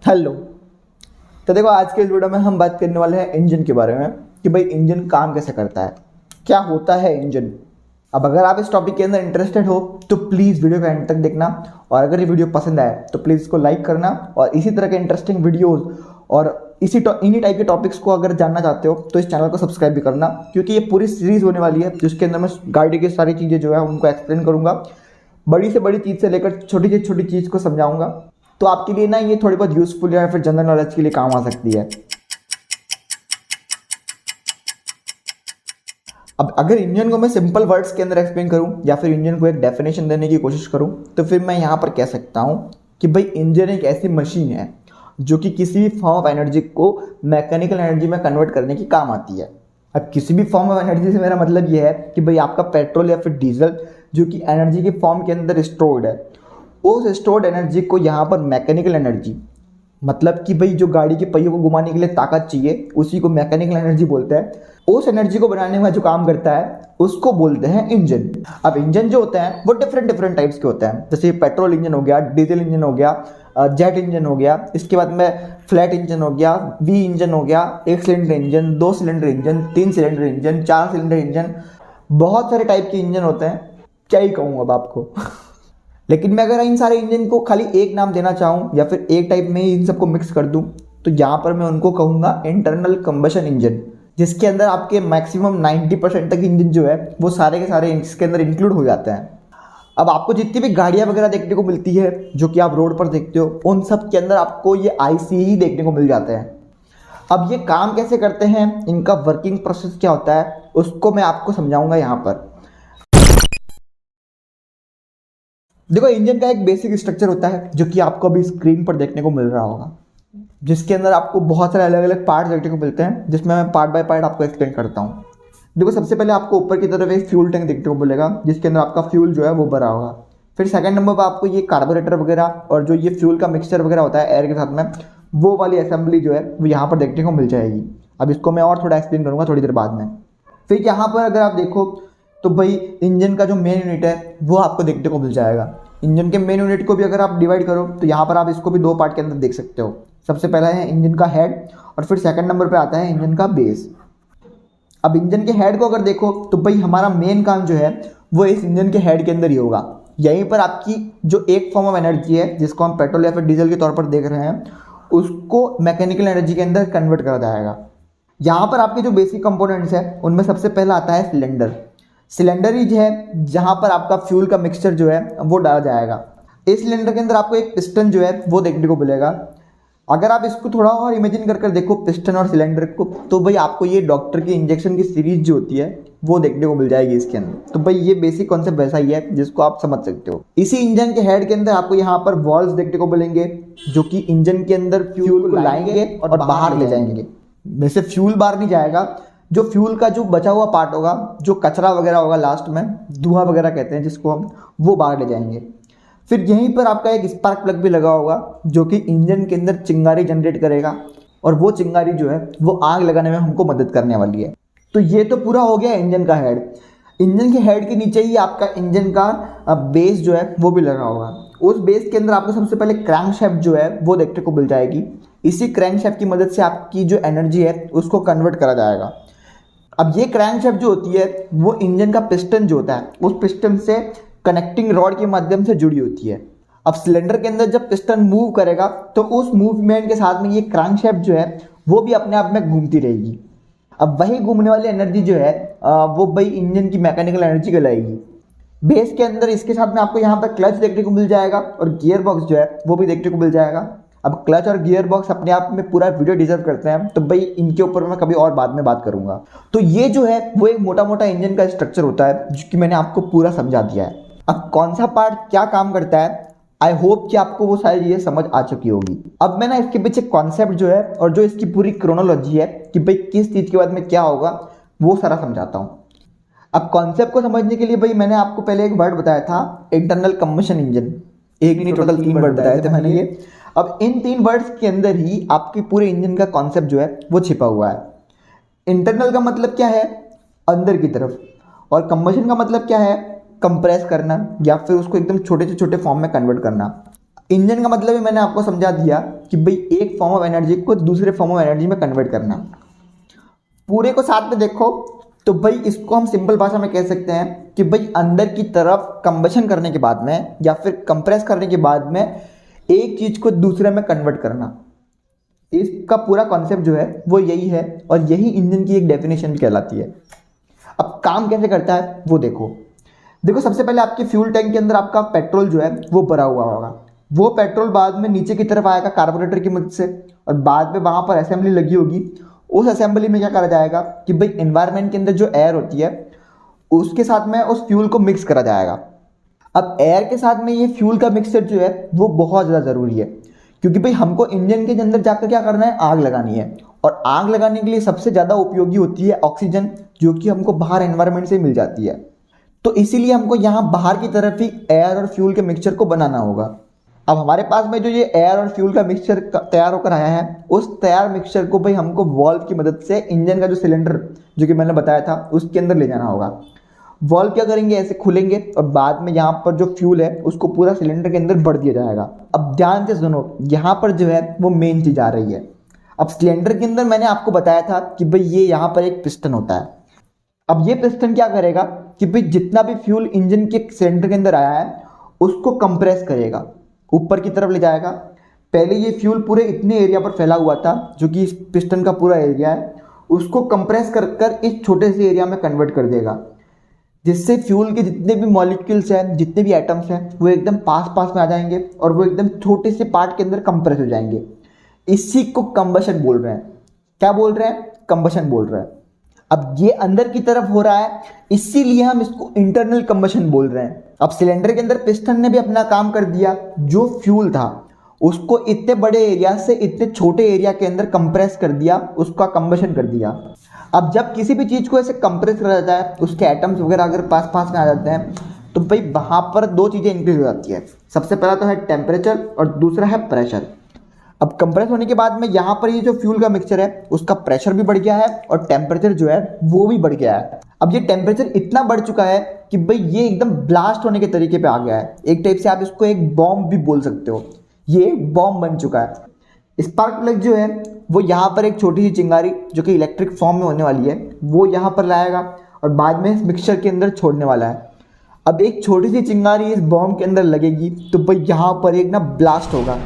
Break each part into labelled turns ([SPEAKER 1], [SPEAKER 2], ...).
[SPEAKER 1] Hello. तो देखो, आज के इस वीडियो में हम बात करने वाले हैं इंजन के बारे में कि भाई इंजन काम कैसे करता है, क्या होता है इंजन। अब अगर आप इस टॉपिक के अंदर इंटरेस्टेड हो तो प्लीज़ वीडियो का एंड तक देखना, और अगर ये वीडियो पसंद आए तो प्लीज़ इसको लाइक करना, और इसी तरह के इंटरेस्टिंग वीडियोज़ और इन्हीं टाइप के टॉपिक्स को अगर जानना चाहते हो तो इस चैनल को सब्सक्राइब भी करना, क्योंकि ये पूरी सीरीज़ होने वाली है जिसके अंदर मैं गाड़ी की सारी चीज़ें जो है उनको एक्सप्लेन करूँगा। बड़ी से बड़ी चीज़ से लेकर छोटी चीज़ को समझाऊंगा, तो आपके लिए ना ये थोड़ी बहुत यूजफुल या फिर जनरल नॉलेज के लिए काम आ सकती है। अब अगर इंजन को मैं सिंपल वर्ड्स के अंदर एक्सप्लेन करूं या फिर इंजन को एक डेफिनेशन देने की कोशिश करूं तो फिर मैं यहाँ पर कह सकता हूं कि भाई इंजन एक ऐसी मशीन है जो कि किसी भी फॉर्म ऑफ एनर्जी को मैकेनिकल एनर्जी में कन्वर्ट करने की काम आती है। अब किसी भी फॉर्म ऑफ एनर्जी से मेरा मतलब ये है कि भाई आपका पेट्रोल या फिर डीजल जो कि एनर्जी के फॉर्म के अंदर स्टोर्ड है, उस स्टोर्ड एनर्जी को यहाँ पर मैकेनिकल एनर्जी, मतलब कि भाई जो गाड़ी के पहियों को घुमाने के लिए ताकत चाहिए उसी को मैकेनिकल एनर्जी बोलते हैं। उस एनर्जी को बनाने में जो काम करता है उसको बोलते हैं इंजन। अब इंजन जो होते हैं वो डिफरेंट टाइप्स के होते हैं, जैसे पेट्रोल इंजन हो गया, डीजल इंजन हो गया, जेट इंजन हो गया, इसके बाद में फ्लैट इंजन हो गया, वी इंजन हो गया, 1 cylinder engine, 2 cylinder engine, 3 cylinder engine, 4 cylinder engine. बहुत सारे टाइप के इंजन होते हैं, क्या ही कहूँ अब आपको। लेकिन मैं अगर इन सारे इंजन को खाली एक नाम देना चाहूँ या फिर एक टाइप में ही इन सबको मिक्स कर दूँ तो यहाँ पर मैं उनको कहूँगा इंटरनल कंबशन इंजन, जिसके अंदर आपके मैक्सिमम 90% तक इंजन जो है वो सारे के सारे इसके अंदर इंक्लूड हो जाते हैं। अब आपको जितनी भी गाड़ियाँ वगैरह देखने को मिलती है जो कि आप रोड पर देखते हो, उन सब के अंदर आपको ये आईसी ही देखने को मिल जाते हैं। अब ये काम कैसे करते हैं, इनका वर्किंग प्रोसेस क्या होता है, उसको मैं आपको समझाऊंगा यहाँ पर। देखो, इंजन का एक बेसिक स्ट्रक्चर होता है जो कि आपको अभी स्क्रीन पर देखने को मिल रहा होगा, जिसके अंदर आपको बहुत सारे अलग अलग पार्ट्स देखने को मिलते हैं, जिसमें मैं पार्ट बाय पार्ट आपको एक्सप्लेन करता हूँ। देखो, सबसे पहले आपको ऊपर की तरफ एक फ्यूल टैंक देखने को मिलेगा जिसके अंदर आपका फ्यूल जो है वो भरा होगा। फिर सेकंड नंबर पर आपको ये कार्बोरेटर वगैरह और जो ये फ्यूल का मिक्सचर वगैरह होता है एयर के साथ में, वो वाली असेंबली जो है वो यहाँ पर देखने को मिल जाएगी। अब इसको मैं और थोड़ा एक्सप्लेन करूँगा थोड़ी देर बाद में। फिर यहाँ पर अगर आप देखो तो भाई इंजन का जो मेन यूनिट है वो आपको देखने को मिल जाएगा। इंजन के मेन यूनिट को भी अगर आप डिवाइड करो तो यहाँ पर आप इसको भी 2 पार्ट के अंदर देख सकते हो। सबसे पहला है इंजन का हेड और फिर सेकंड नंबर पे आता है इंजन का बेस। अब इंजन के हेड को अगर देखो तो भाई हमारा मेन काम जो है वो इस इंजन के हेड के अंदर ही होगा। यहीं पर आपकी जो एक फॉर्म ऑफ एनर्जी है जिसको हम पेट्रोल या फिर डीजल के तौर पर देख रहे हैं उसको मैकेनिकल एनर्जी के अंदर कन्वर्ट करा जाएगा। यहाँ पर आपके जो बेसिक कंपोनेंट्स है उनमें सबसे पहला आता है सिलेंडर। सिलेंडर ही जो है जहाँ पर आपका फ्यूल का मिक्सचर जो है वो डाला जाएगा। इस सिलेंडर के अंदर आपको एक पिस्टन जो है वो देखने को मिलेगा। अगर आप इसको थोड़ा और इमेजिन कर देखो पिस्टन और सिलेंडर को, तो भाई आपको ये डॉक्टर की इंजेक्शन की सीरीज जो होती है वो देखने को मिल जाएगी इसके अंदर। तो भाई ये बेसिक कॉन्सेप्ट वैसा ही है जिसको आप समझ सकते हो। इसी इंजन के हेड के अंदर आपको यहाँ पर वॉल्व्स देखने को मिलेंगे जो कि इंजन के अंदर फ्यूल को लाएंगे और बाहर ले जाएंगे। वैसे फ्यूल बाहर नहीं जाएगा, जो फ्यूल का जो बचा हुआ पार्ट होगा, जो कचरा वगैरह होगा, लास्ट में धुआं वगैरह कहते हैं जिसको हम, वो बाहर ले जाएंगे। फिर यहीं पर आपका एक स्पार्क प्लग भी लगा होगा जो कि इंजन के अंदर चिंगारी जनरेट करेगा, और वो चिंगारी जो है वो आग लगाने में हमको मदद करने वाली है। तो ये तो पूरा हो गया इंजन का हेड। इंजन के हेड के नीचे ही आपका इंजन का बेस जो है वो भी लगा होगा। उस बेस के अंदर आपको सबसे पहले क्रैंकशाफ्ट जो है वो देखने को मिल जाएगी। इसी क्रैंकशाफ्ट की मदद से आपकी जो एनर्जी है उसको कन्वर्ट करा जाएगा। अब ये क्रैंकशाफ्ट जो होती है वो इंजन का पिस्टन जो होता है उस पिस्टन से कनेक्टिंग रॉड के माध्यम से जुड़ी होती है। अब सिलेंडर के अंदर जब पिस्टन मूव करेगा तो उस मूवमेंट के साथ में ये क्रैंकशाफ्ट जो है वो भी अपने आप में घूमती रहेगी। अब वही घूमने वाली एनर्जी जो है वो भाई इंजन की मैकेनिकल एनर्जी कहलाएगी। बेस के अंदर इसके साथ में आपको यहाँ पर क्लच देखने को मिल जाएगा और गियर बॉक्स जो है वो भी देखने को मिल जाएगा। अब क्लच और गियर बॉक्स अपने आप में पूरा वीडियो डिजर्व करते हैं, तो भाई इनके ऊपर मैं कभी और बाद में बात करूंगा। तो ये जो है वो एक मोटा मोटा इंजन का स्ट्रक्चर होता है जो कि मैंने आपको पूरा समझा दिया है। अब कौन सा पार्ट क्या काम करता है, आई होप कि आपको वो सारी चीजें समझ आ चुकी होगी। अब मैं ना इसके पीछे कॉन्सेप्ट जो है और जो इसकी पूरी क्रोनोलॉजी है कि भाई किस चीज के बाद में क्या होगा वो सारा समझाता हूँ। अब कॉन्सेप्ट को समझने के लिए भाई मैंने आपको पहले एक वर्ड बताया था, इंटरनल कंबशन इंजन। एक नहीं टोटल 3 वर्ड बताए थे मैंने ये। अब इन 3 वर्ड्स के अंदर ही आपके पूरे इंजन का कॉन्सेप्ट जो है वो छिपा हुआ है। इंटरनल का मतलब क्या है, अंदर की तरफ, और कंबशन का मतलब क्या है, कंप्रेस करना या फिर उसको एकदम छोटे से छोटे फॉर्म में कन्वर्ट करना। इंजन का मतलब ही मैंने आपको समझा दिया कि भाई एक फॉर्म ऑफ एनर्जी को दूसरे फॉर्म ऑफ एनर्जी में कन्वर्ट करना। पूरे को साथ में देखो तो भाई इसको हम सिंपल भाषा में कह सकते हैं कि भाई अंदर की तरफ कंबशन करने के बाद में या फिर कंप्रेस करने के बाद में एक चीज को दूसरे में कन्वर्ट करना, इसका पूरा कॉन्सेप्ट जो है वो यही है और यही इंजन की एक डेफिनेशन भी कहलाती है। अब काम कैसे करता है वो देखो सबसे पहले आपके फ्यूल टैंक के अंदर आपका पेट्रोल जो है वो भरा हुआ होगा। वो पेट्रोल बाद में नीचे की तरफ आएगा कार्बोरेटर की मदद से और बाद में वहां पर असेंबली लगी होगी। उस असेंबली में क्या करा जाएगा कि भाई एनवायरनमेंट के अंदर जो एयर होती है उसके साथ में उस फ्यूल को मिक्स करा जाएगा। अब एयर के साथ में ये फ्यूल का मिक्सचर जो है वो बहुत ज़्यादा ज़रूरी है, क्योंकि भाई हमको इंजन के अंदर जाकर क्या करना है, आग लगानी है। और आग लगाने के लिए सबसे ज़्यादा उपयोगी होती है ऑक्सीजन, जो कि हमको बाहर एनवायरनमेंट से मिल जाती है। तो इसीलिए हमको यहाँ बाहर की तरफ ही एयर और फ्यूल के मिक्सचर को बनाना होगा। अब हमारे पास में जो ये एयर और फ्यूल का मिक्सचर तैयार होकर आया है, उस तैयार मिक्सचर को भाई हमको वॉल्व की मदद से इंजन का जो सिलेंडर जो कि मैंने बताया था उसके अंदर ले जाना होगा। वॉल्व क्या करेंगे, ऐसे खुलेंगे और बाद में यहाँ पर जो फ्यूल है उसको पूरा सिलेंडर के अंदर भर दिया जाएगा। अब ध्यान से सुनो, यहाँ पर जो है वो मेन चीज आ रही है। अब सिलेंडर के अंदर मैंने आपको बताया था कि भाई ये यहाँ पर एक पिस्टन होता है। अब ये पिस्टन क्या करेगा कि भाई जितना भी फ्यूल इंजन के सिलेंडर के अंदर आया है उसको कंप्रेस करेगा, ऊपर की तरफ ले जाएगा। पहले ये फ्यूल पूरे इतने एरिया पर फैला हुआ था जो कि इस पिस्टन का पूरा एरिया है, उसको कंप्रेस कर कर इस छोटे से एरिया में कन्वर्ट कर देगा, जिससे फ्यूल के जितने भी मॉलिक्यूल्स हैं, जितने भी एटम्स हैं, वो एकदम पास पास में आ जाएंगे और वो एकदम छोटे से पार्ट के अंदर कंप्रेस हो जाएंगे। इसी को कंबशन बोल रहे हैं। क्या बोल रहे हैं? कंबशन बोल रहे हैं। अब ये अंदर की तरफ हो रहा है, इसीलिए हम इसको इंटरनल कंबशन बोल रहे हैं। अब सिलेंडर के अंदर पिस्टन ने भी अपना काम कर दिया, जो फ्यूल था उसको इतने बड़े एरिया से इतने छोटे एरिया के अंदर कंप्रेस कर दिया, उसका कंबशन कर दिया। अब जब किसी भी चीज को ऐसे कंप्रेस करा जाता है, उसके एटम्स वगैरह अगर पास पास में आ जाते हैं, तो भाई वहां पर दो चीजें इंक्रीज हो जाती है। सबसे पहला तो है टेम्परेचर और दूसरा है प्रेशर। अब कंप्रेस होने के बाद में यहाँ पर ये जो फ्यूल का मिक्सचर है उसका प्रेशर भी बढ़ गया है और टेम्परेचर जो है वो भी बढ़ गया है। अब ये टेम्परेचर इतना बढ़ चुका है कि भाई ये एकदम ब्लास्ट होने के तरीके पे आ गया है। एक टाइप से आप इसको एक बॉम्ब भी बोल सकते हो, ये बॉम्ब बन चुका है। स्पार्क प्लग जो है वो यहाँ पर एक छोटी सी चिंगारी जो कि इलेक्ट्रिक फॉर्म में होने वाली है वो यहाँ पर लाएगा और बाद में इस मिक्सचर के अंदर छोड़ने वाला है। अब एक छोटी सी चिंगारी इस बॉम्ब के अंदर लगेगी तो भाई यहाँ पर एक ना ब्लास्ट होगा।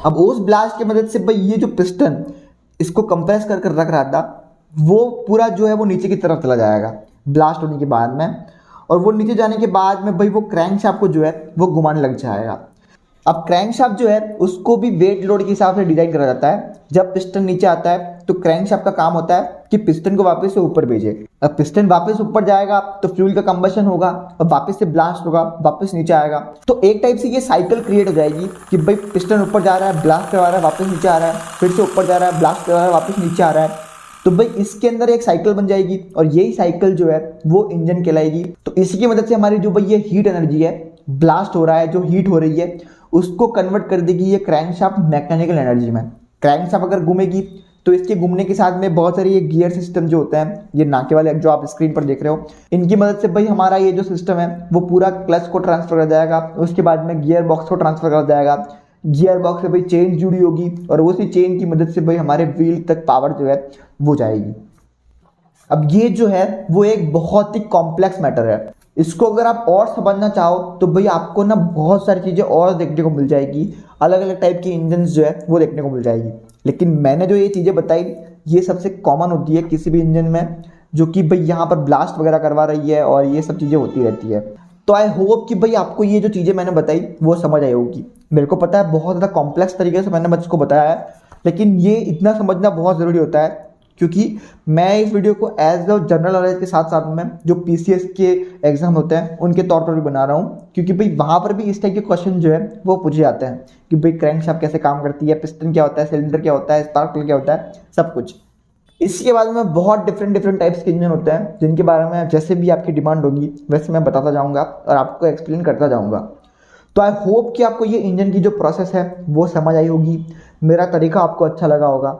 [SPEAKER 1] अब उस ब्लास्ट की मदद से भाई ये जो पिस्टन इसको कंप्रेस कर कर रख रहा था वो पूरा जो है वो नीचे की तरफ चला जाएगा ब्लास्ट होने के बाद में, और वो नीचे जाने के बाद में भाई वो क्रैंकशाफ्ट को जो है वो घुमाने लग जाएगा। अब क्रैंकशाफ्ट जो है उसको भी वेट लोड के हिसाब से डिजाइन करा जाता है। जब पिस्टन नीचे आता है तो क्रैंकशाफ्ट का काम होता है कि पिस्टन को वापस से ऊपर भेजे। अब पिस्टन वापस ऊपर जाएगा तो फ्यूल का कंबशन होगा और वापस से ब्लास्ट होगा, वापस नीचे आएगा। तो एक टाइप से ये साइकिल क्रिएट हो जाएगी कि भाई पिस्टन ऊपर जा रहा है, ब्लास्ट करवा रहा है, वापस नीचे आ रहा है, फिर से ऊपर जा रहा है, ब्लास्ट करवा रहा है, वापस नीचे आ रहा है। तो भाई इसके अंदर एक साइकिल बन जाएगी और यही साइकिल जो है वो इंजन कहलाएगी। तो इसी की मदद से हमारी जो भाई ये हीट एनर्जी है, ब्लास्ट हो रहा है, जो हीट हो रही है उसको कन्वर्ट कर देगी ये क्रैंकशाफ्ट मैकेनिकल एनर्जी में। क्रैंकशाफ्ट अगर घूमेगी तो इसके घूमने के साथ में बहुत सारे ये गियर सिस्टम जो होते हैं, ये नाके वाले जो आप स्क्रीन पर देख रहे हो, इनकी मदद से भाई हमारा ये जो सिस्टम है वो पूरा क्लच को ट्रांसफर कर जाएगा, उसके बाद में गियर बॉक्स को ट्रांसफर कर जाएगा। गियर बॉक्स से भाई चेन जुड़ी होगी और उसी चेन की मदद से भाई हमारे व्हील तक पावर जो है वो जाएगी। अब ये जो है वो एक बहुत ही कॉम्प्लेक्स मैटर है। इसको अगर आप और समझना चाहो तो भाई आपको ना बहुत सारी चीज़ें और देखने को मिल जाएगी, अलग अलग टाइप की इंजन जो है वो देखने को मिल जाएगी। लेकिन मैंने जो ये चीज़ें बताई ये सबसे कॉमन होती है किसी भी इंजन में, जो कि भाई यहाँ पर ब्लास्ट वगैरह करवा रही है और ये सब चीज़ें होती रहती है। तो आई होप कि भाई आपको ये जो चीज़ें मैंने बताई वो समझ आई होगी। मेरे को पता है बहुत ज़्यादा कॉम्प्लेक्स तरीके से मैंने बच्चों को बताया है, लेकिन ये इतना समझना बहुत ज़रूरी होता है, क्योंकि मैं इस वीडियो को एज अ जनरल नॉलेज के साथ साथ में जो पीसीएस के एग्जाम होते हैं उनके तौर पर भी बना रहा हूँ, क्योंकि भाई वहाँ पर भी इस टाइप के क्वेश्चन जो है वो पूछे जाते हैं कि भाई क्रैंकशाफ्ट कैसे काम करती है, पिस्टन क्या होता है, सिलेंडर क्या होता है, स्पार्क प्लग क्या होता है, सब कुछ। इसके बाद में बहुत डिफरेंट टाइप्स के इंजन होते हैं जिनके बारे में जैसे भी आपकी डिमांड होगी वैसे मैं बताता जाऊँगा और आपको एक्सप्लेन करता जाऊँगा। तो आई होप कि आपको ये इंजन की जो प्रोसेस है वो समझ आई होगी, मेरा तरीका आपको अच्छा लगा होगा।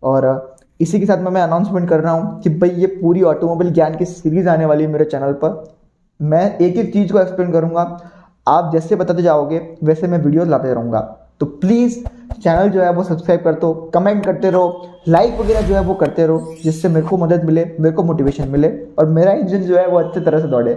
[SPEAKER 1] और इसी के साथ मैं अनाउंसमेंट कर रहा हूँ कि भाई ये पूरी ऑटोमोबाइल ज्ञान की सीरीज आने वाली है मेरे चैनल पर। मैं एक एक चीज़ को एक्सप्लेन करूँगा, आप जैसे बताते जाओगे वैसे मैं वीडियोस लाते रहूँगा। तो प्लीज़ चैनल जो है वो सब्सक्राइब कर दो, कमेंट करते रहो, लाइक वगैरह जो है वो करते रहो, जिससे मेरे को मदद मिले, मेरे को मोटिवेशन मिले और मेरा इंजन जो है वो अच्छी तरह से दौड़े।